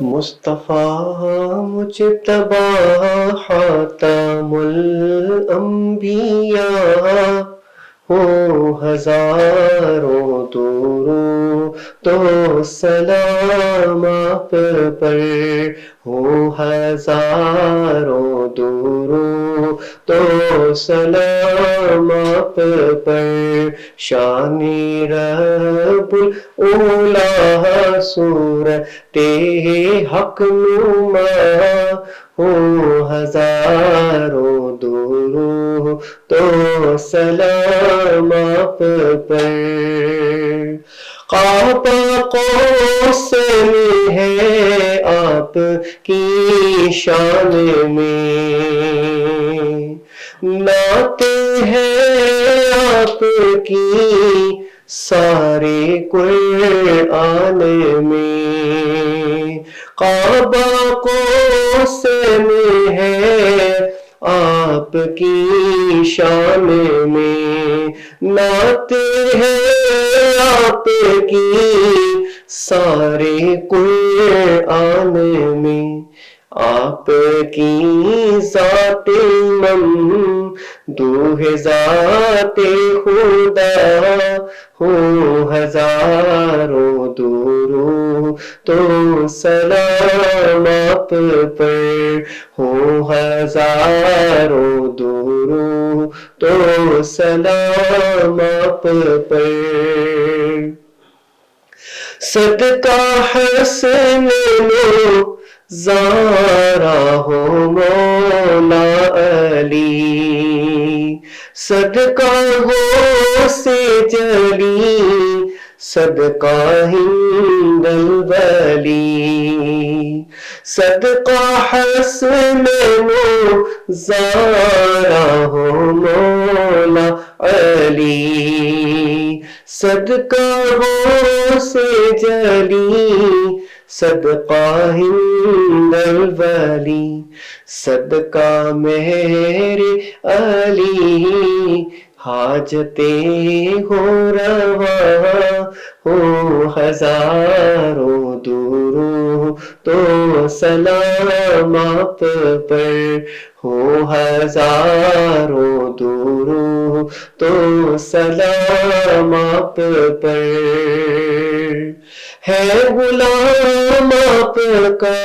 مصطفیٰ مجتبی خاتم الانبیاء ہو، ہزاروں درود و سلام آپ پر ہو، ہزاروں درود و سلام آپ پر۔ شان رب الاولیاء صورت حق نما ہو، ہزاروں درود و سلام آپ پر۔ قاب قوس میں ہے آپ کی شان میں، نعت ہے آپ کی سارے قرآن میں۔ قاب قوس میں ہے آپ کی شان میں، نعت ہے آپ کی سارے قرآن میں۔ آپ کی ذات ممدوح ذات خدا ہو، ہزاروں درود و سلام آپ پر ہو، ہزاروں درود و سلام آپ پر۔ صدقہ حسن زارا ہو مولا علی، صدقہ غوث جلی، صدقہ ہند الولی، صدقہ حسن زارا ہو مولا علی، صدقہ غوث جلی، صدقہ ہند الولی، صدقہ مہر علی، حاجتیں ہو روا ہو، ہزاروں درود و سلام آپ پر ہو، ہزاروں درود و سلام آپ پر۔ ہے غلام آپ کا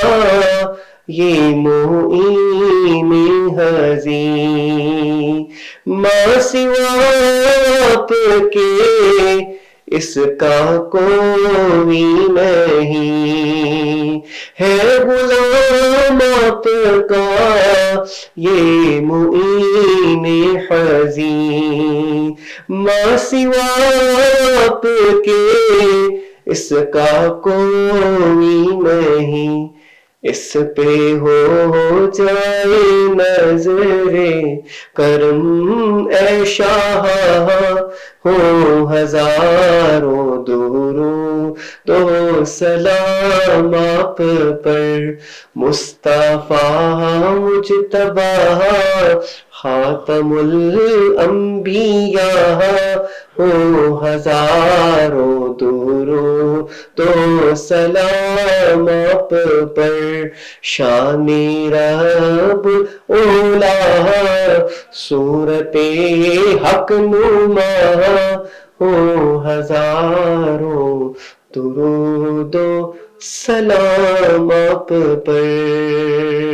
یہ معین حزین، ما سوا آپ کے اس کا کوئی نہیں۔ ہے غلام آپ کا یہ معین حزین، ما سوا آپ کے اس کا کوئی نہیں۔ اس پہ ہو جائے نظر کرم اے شاہ ہو، ہزاروں درود و سلام آپ پر۔ مصطفیٰ مجتبی خاتم الانبیاء ہو، ہزاروں درود و سلام آپ پر۔ شان رب اولیاء صورت حق نما ہو، ہزاروں درود و سلام آپ پر۔